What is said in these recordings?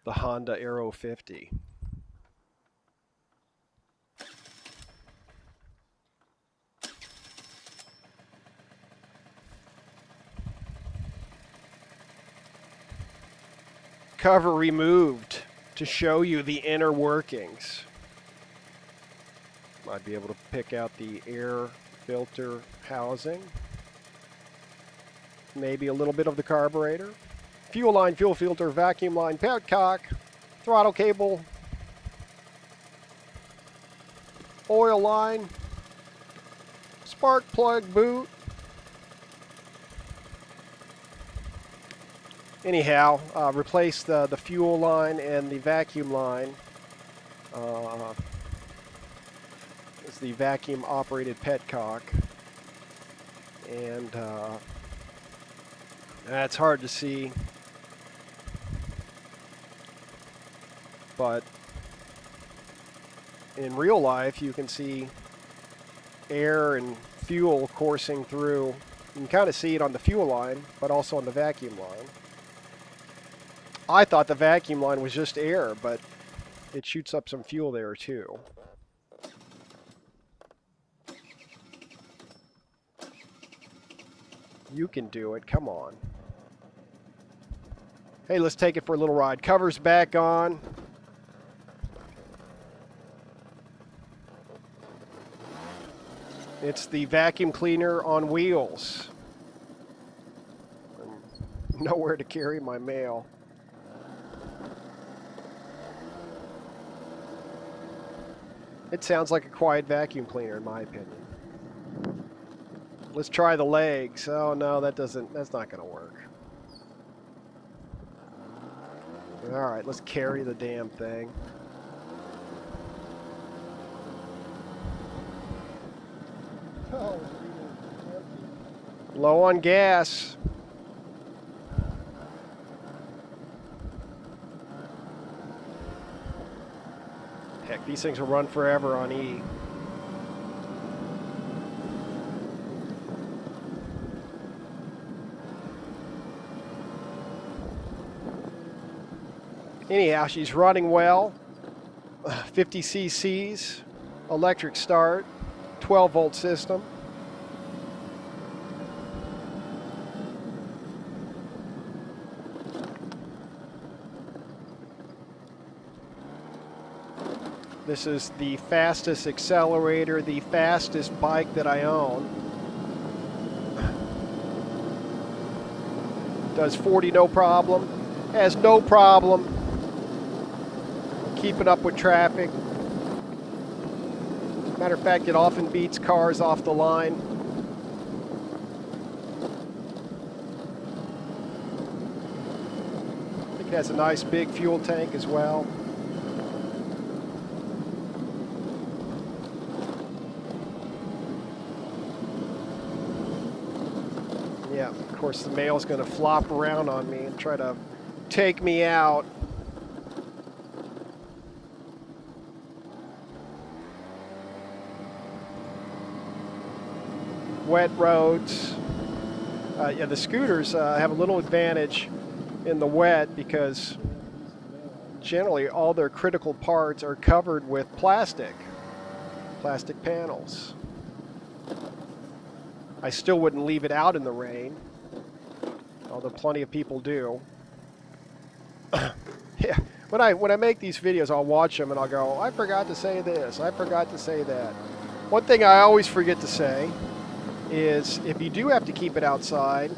the Honda Aero 50. Cover removed to show you the inner workings. Might be able to pick out the air filter housing. Maybe a little bit of the carburetor. Fuel line, fuel filter, vacuum line, petcock, throttle cable, oil line, spark plug boot. Anyhow, replace the fuel line and the vacuum line. It's the vacuum operated petcock. And that's hard to see. But in real life, you can see air and fuel coursing through. You can kind of see it on the fuel line, but also on the vacuum line. I thought the vacuum line was just air, but it shoots up some fuel there too. You can do it, come on. Hey, let's take it for a little ride. Cover's back on. It's the vacuum cleaner on wheels. Nowhere to carry my mail. It sounds like a quiet vacuum cleaner in my opinion. Let's try the legs. Oh no, that's not gonna work. All right, let's carry the damn thing. Oh, low on gas. Heck, these things will run forever on E. Anyhow, she's running well. 50 cc's, electric start, 12-volt system. This is the fastest accelerator, the fastest bike that I own. Does 40 no problem, has no problem keeping up with traffic. Matter of fact, it often beats cars off the line. I think it has a nice big fuel tank as well. Yeah, of course the mail's going to flop around on me and try to take me out. Wet roads. Yeah, the scooters have a little advantage in the wet because generally all their critical parts are covered with plastic panels. I still wouldn't leave it out in the rain, although plenty of people do. Yeah, when I make these videos, I'll watch them and I'll go, I forgot to say this, I forgot to say that. One thing I always forget to say is if you do have to keep it outside,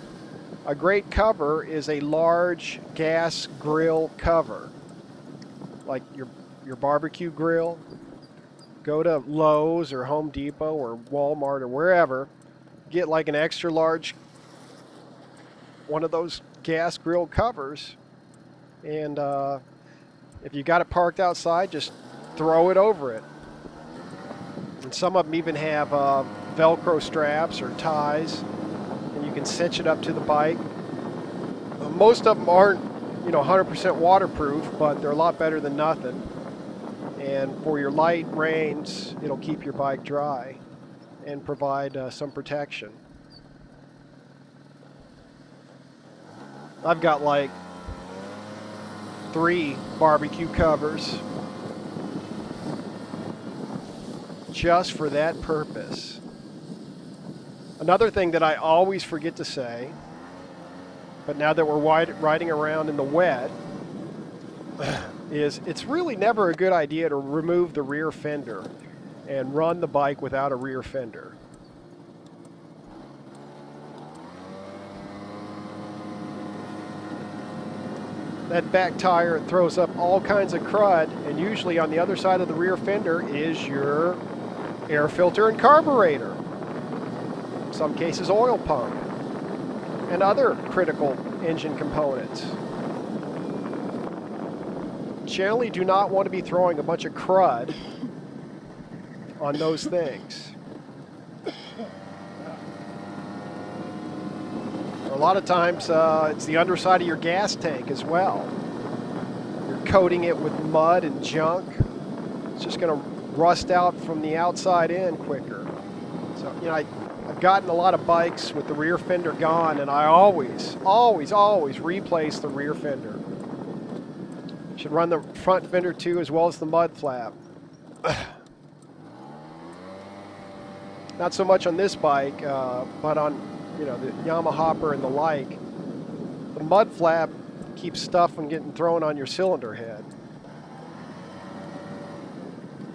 a great cover is a large gas grill cover. Like your barbecue grill. Go to Lowe's or Home Depot or Walmart or wherever. Get like an extra large one of those gas grill covers. And if you got it parked outside, just throw it over it. And some of them even have Velcro straps or ties, and you can cinch it up to the bike. Most of them aren't, 100% waterproof, but they're a lot better than nothing. And for your light rains, it'll keep your bike dry and provide some protection. I've got like 3 barbecue covers just for that purpose. Another thing that I always forget to say, but now that we're riding around in the wet, is it's really never a good idea to remove the rear fender and run the bike without a rear fender. That back tire throws up all kinds of crud, and usually on the other side of the rear fender is your air filter and carburetor. In some cases, oil pump, and other critical engine components. Generally do not want to be throwing a bunch of crud on those things. A lot of times it's the underside of your gas tank as well. You're coating it with mud and junk. It's just going to rust out from the outside in quicker. So, you know, I've gotten a lot of bikes with the rear fender gone, and I always replace the rear fender. Should run the front fender too, as well as the mud flap. Not so much on this bike, but on, you know, the Yamaha Hopper and the like. The mud flap keeps stuff from getting thrown on your cylinder head.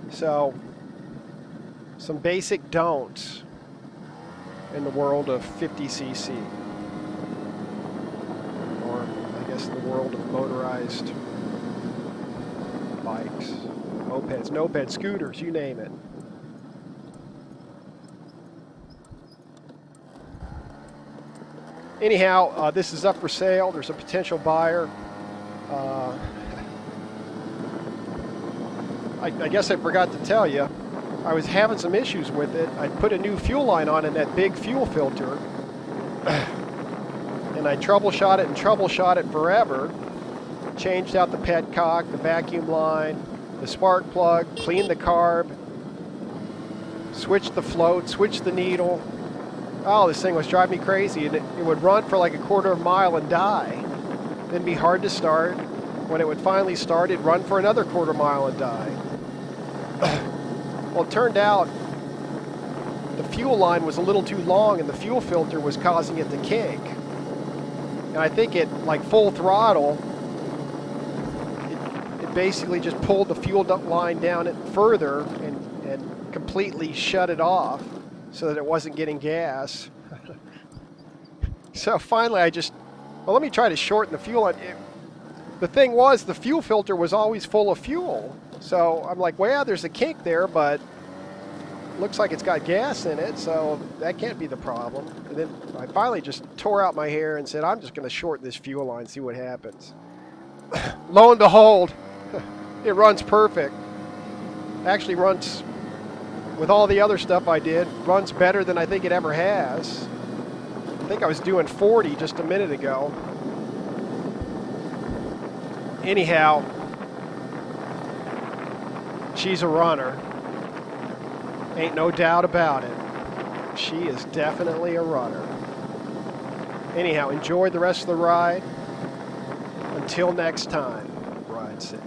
So, some basic don'ts in the world of 50cc, or I guess the world of motorized bikes, mopeds, scooters, you name it. Anyhow, this is up for sale. There's a potential buyer. I guess I forgot to tell you, I was having some issues with it. I put a new fuel line on in that big fuel filter, and I troubleshot it forever. Changed out the petcock, the vacuum line, the spark plug, cleaned the carb, switched the float, switched the needle. Oh, this thing was driving me crazy. And it would run for like a quarter of a mile and die. Then be hard to start. When it would finally start, it'd run for another quarter mile and die. Well, it turned out the fuel line was a little too long and the fuel filter was causing it to kink. And I think it, like full throttle, it basically just pulled the fuel line down further and completely shut it off so that it wasn't getting gas. So finally let me try to shorten the fuel line. The thing was, the fuel filter was always full of fuel. So I'm like, well, yeah, there's a kink there, but looks like it's got gas in it, so that can't be the problem. And then I finally just tore out my hair and said, I'm just going to shorten this fuel line, see what happens. Lo and behold, it runs perfect. Actually runs, with all the other stuff I did, runs better than I think it ever has. I think I was doing 40 just a minute ago. Anyhow, she's a runner. Ain't no doubt about it. She is definitely a runner. Anyhow, enjoy the rest of the ride. Until next time, ride safe.